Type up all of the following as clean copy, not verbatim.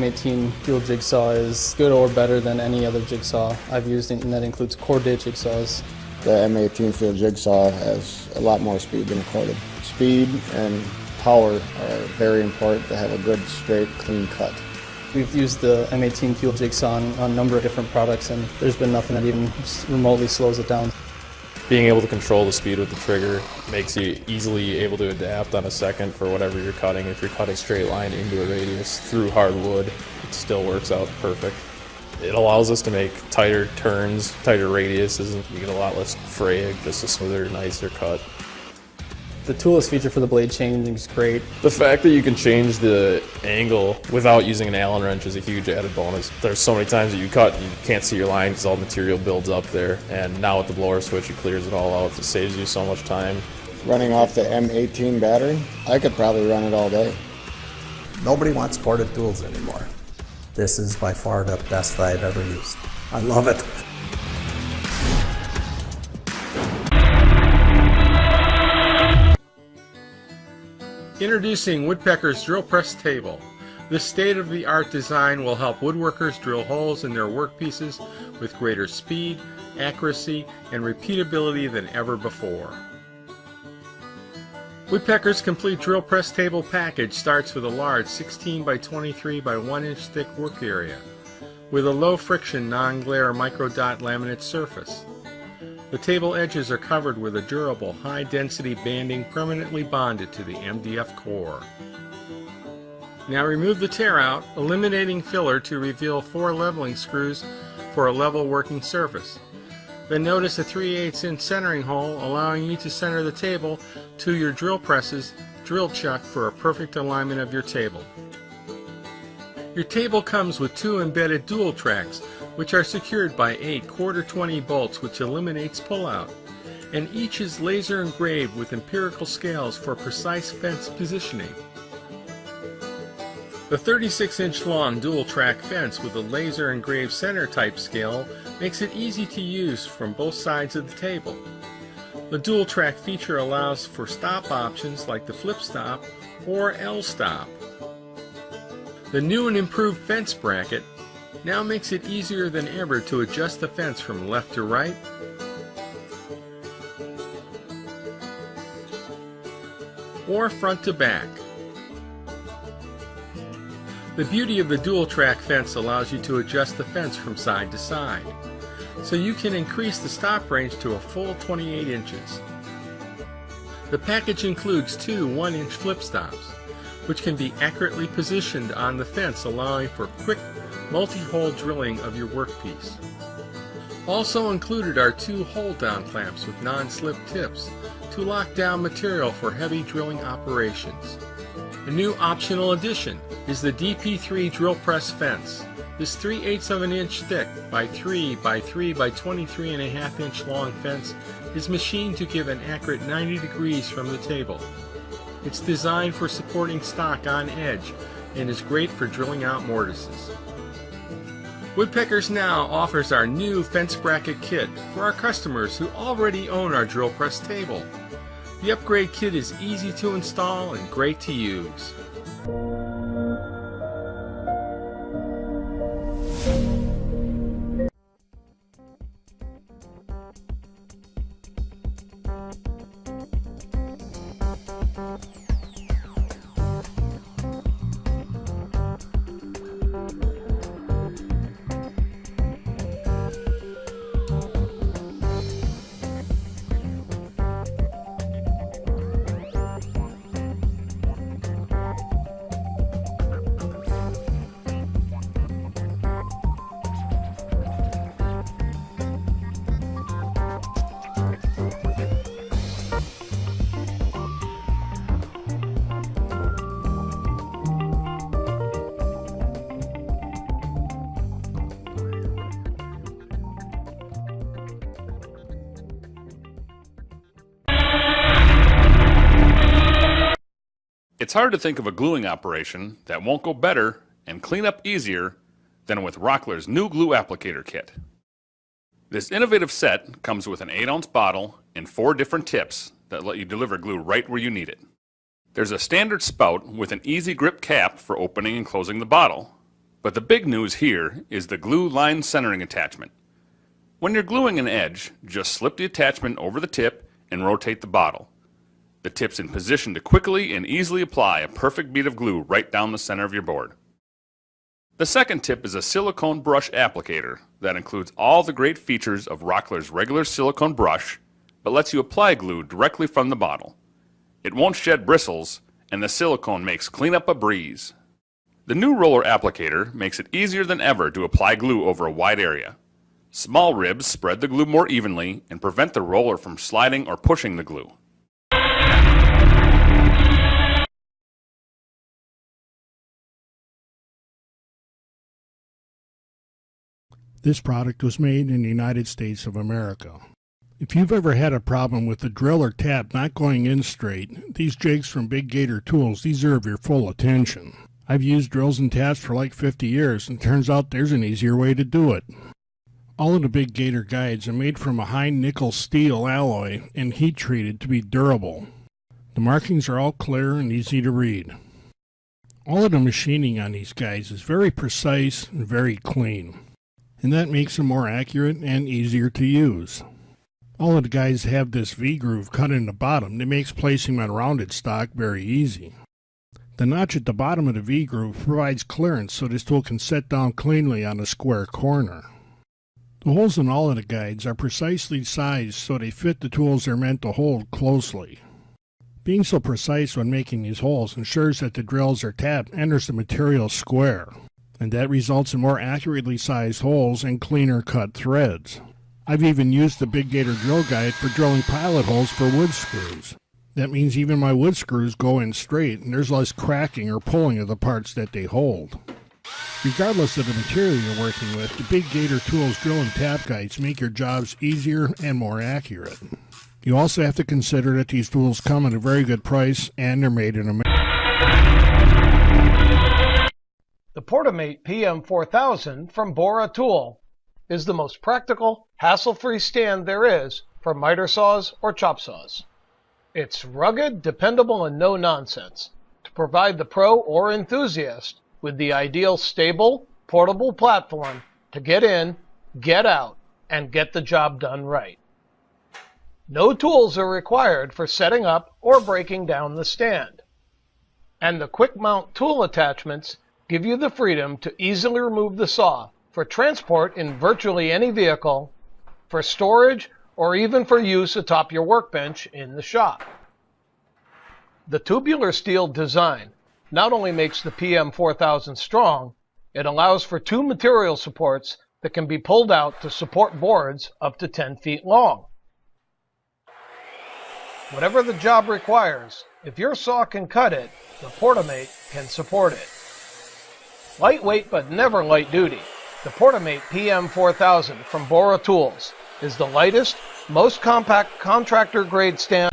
M18 fuel jigsaw is good or better than any other jigsaw I've used, and that includes corded jigsaws. The M18 fuel jigsaw has a lot more speed than a corded. Speed and power are very important to have a good, straight, clean cut. We've used the M18 fuel jigsaw on a number of different products, and there's been nothing that even remotely slows it down. Being able to control the speed with the trigger makes you easily able to adapt on a second for whatever you're cutting. If you're cutting straight line into a radius through hardwood, it still works out perfect. It allows us to make tighter turns, tighter radiuses, and you get a lot less fraying, just a smoother, nicer cut. The toolless feature for the blade changing is great. The fact that you can change the angle without using an Allen wrench is a huge added bonus. There's so many times that you cut and you can't see your line because all the material builds up there, and now with the blower switch it clears it all out. It saves you so much time. Running off the M18 battery, I could probably run it all day. Nobody wants corded tools anymore. This is by far the best I've ever used. I love it. Introducing Woodpecker's Drill Press Table. This state-of-the-art design will help woodworkers drill holes in their workpieces with greater speed, accuracy, and repeatability than ever before. Woodpecker's complete drill press table package starts with a large 16 by 23 by 1 inch thick work area with a low friction non-glare microdot laminate surface. The table edges are covered with a durable high-density banding permanently bonded to the MDF core. Now remove the tear out, eliminating filler to reveal 4 leveling screws for a level working surface. Then notice a 3/8 inch centering hole, allowing you to center the table to your drill press's drill chuck for a perfect alignment of your table. Your table comes with 2 embedded dual tracks, which are secured by 8 1/4-20 bolts, which eliminates pullout, and each is laser engraved with empirical scales for precise fence positioning. The 36-inch long dual track fence with a laser engraved center type scale makes it easy to use from both sides of the table. The dual track feature allows for stop options like the flip stop or L stop. The new and improved fence bracket now makes it easier than ever to adjust the fence from left to right, or front to back. The beauty of the dual track fence allows you to adjust the fence from side to side, so you can increase the stop range to a full 28 inches. The package includes 2 1-inch flip stops, which can be accurately positioned on the fence, allowing for quick multi-hole drilling of your workpiece. Also included are 2 hold-down clamps with non-slip tips to lock down material for heavy drilling operations. A new optional addition is the DP3 drill press fence. This 3/8 of an inch thick by 3 by 3 by 23.5 inch long fence is machined to give an accurate 90 degrees from the table. It's designed for supporting stock on edge and is great for drilling out mortises. Woodpeckers now offers our new fence bracket kit for our customers who already own our drill press table. The upgrade kit is easy to install and great to use. It's hard to think of a gluing operation that won't go better and clean up easier than with Rockler's new Glue Applicator Kit. This innovative set comes with an 8-ounce bottle and 4 different tips that let you deliver glue right where you need it. There's a standard spout with an easy grip cap for opening and closing the bottle, But the big news here is the glue line centering attachment. When you're gluing an edge, just slip the attachment over the tip and rotate the bottle. The tip's in position to quickly and easily apply a perfect bead of glue right down the center of your board. The second tip is a silicone brush applicator that includes all the great features of Rockler's regular silicone brush, but lets you apply glue directly from the bottle. It won't shed bristles, and the silicone makes cleanup a breeze. The new roller applicator makes it easier than ever to apply glue over a wide area. Small ribs spread the glue more evenly and prevent the roller from sliding or pushing the glue. This product was made in the United States of America. If you've ever had a problem with the drill or tab not going in straight, these jigs from Big Gator Tools deserve your full attention. I've used drills and tabs for like 50 years, and turns out there's an easier way to do it. All of the Big Gator guides are made from a high nickel steel alloy and heat treated to be durable. The markings are all clear and easy to read. All of the machining on these guides is very precise and very clean, and that makes them more accurate and easier to use. All of the guides have this V-groove cut in the bottom that makes placing them on rounded stock very easy. The notch at the bottom of the V-groove provides clearance so this tool can set down cleanly on a square corner. The holes in all of the guides are precisely sized so they fit the tools they're meant to hold closely. Being so precise when making these holes ensures that the drills or tab enters the material square, and that results in more accurately sized holes and cleaner cut threads. I've even used the Big Gator drill guide for drilling pilot holes for wood screws. That means even my wood screws go in straight and there's less cracking or pulling of the parts that they hold. Regardless of the material you're working with, the Big Gator Tools drill and tab guides make your jobs easier and more accurate. You also have to consider that these tools come at a very good price and they're made in America. The Portamate PM4000 from Bora Tool is the most practical, hassle-free stand there is for miter saws or chop saws. It's rugged, dependable, and no nonsense to provide the pro or enthusiast with the ideal stable, portable platform to get in, get out, and get the job done right. No tools are required for setting up or breaking down the stand. And the quick mount tool attachments give you the freedom to easily remove the saw for transport in virtually any vehicle, for storage, or even for use atop your workbench in the shop. The tubular steel design not only makes the PM4000 strong, it allows for two material supports that can be pulled out to support boards up to 10 feet long. Whatever the job requires, if your saw can cut it, the Portamate can support it. Lightweight but never light duty, the Portamate PM4000 from Bora Tools is the lightest, most compact contractor-grade stand.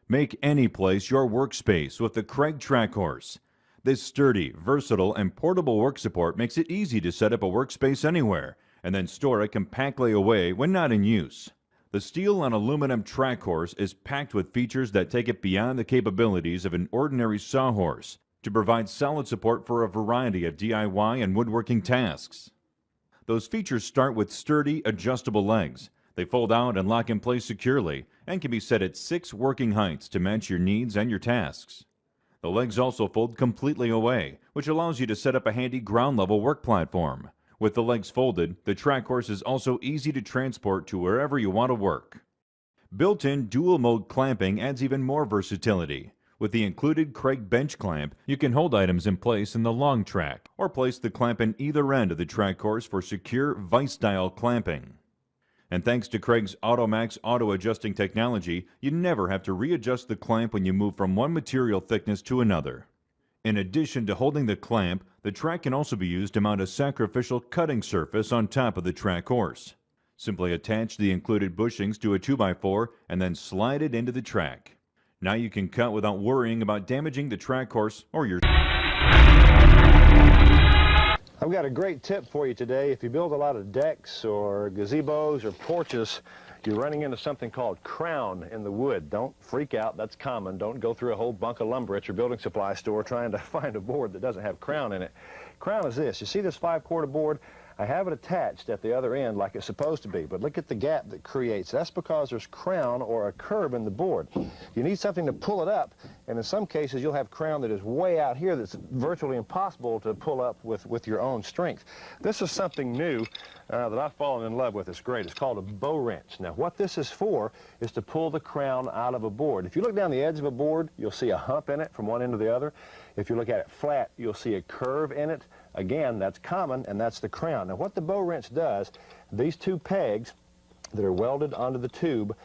Make any place your workspace with the Kreg Track Horse. This sturdy, versatile, and portable work support makes it easy to set up a workspace anywhere and then store it compactly away when not in use. The steel and aluminum track horse is packed with features that take it beyond the capabilities of an ordinary sawhorse to provide solid support for a variety of DIY and woodworking tasks. Those features start with sturdy, adjustable legs. They fold out and lock in place securely and can be set at 6 working heights to match your needs and your tasks. The legs also fold completely away, which allows you to set up a handy ground-level work platform. With the legs folded, the track horse is also easy to transport to wherever you want to work. Built-in dual-mode clamping adds even more versatility. With the included Kreg bench clamp, you can hold items in place in the long track, or place the clamp in either end of the track horse for secure vise-style clamping. And thanks to Kreg's AutoMax auto-adjusting technology, you never have to readjust the clamp when you move from one material thickness to another. In addition to holding the clamp, the track can also be used to mount a sacrificial cutting surface on top of the track horse. Simply attach the included bushings to a 2x4 and then slide it into the track. Now you can cut without worrying about damaging the track horse or your... I've got a great tip for you today. If you build a lot of decks or gazebos or porches, you're running into something called crown in the wood. Don't freak out, that's common. Don't go through a whole bunk of lumber at your building supply store trying to find a board that doesn't have crown in it. Crown is this. You see this 5/4 board? I have it attached at the other end like it's supposed to be, but look at the gap that creates. That's because there's crown or a curve in the board. You need something to pull it up, and in some cases you'll have crown that is way out here that's virtually impossible to pull up with your own strength. This is something new that I've fallen in love with. It's great. It's called a BoWrench. Now what this is for is to pull the crown out of a board. If you look down the edge of a board, you'll see a hump in it from one end to the other. If you look at it flat, you'll see a curve in it. Again, that's common, and that's the crown. Now what the BoWrench does, these two pegs that are welded onto the tube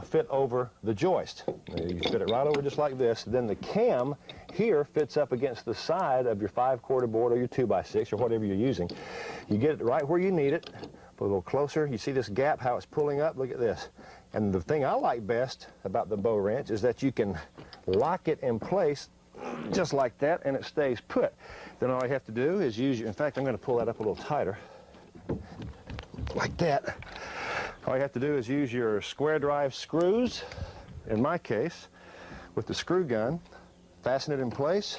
fit over the joist. You fit it right over just like this. Then the cam here fits up against the side of your 5/4 board or your 2x6 or whatever you're using. You get it right where you need it. Put a little closer. You see this gap, how it's pulling up? Look at this. And the thing I like best about the BoWrench is that you can lock it in place just like that, and it stays put. Then all you have to do is use your, in fact, I'm going to pull that up a little tighter, like that. All you have to do is use your square drive screws, in my case, with the screw gun, fasten it in place,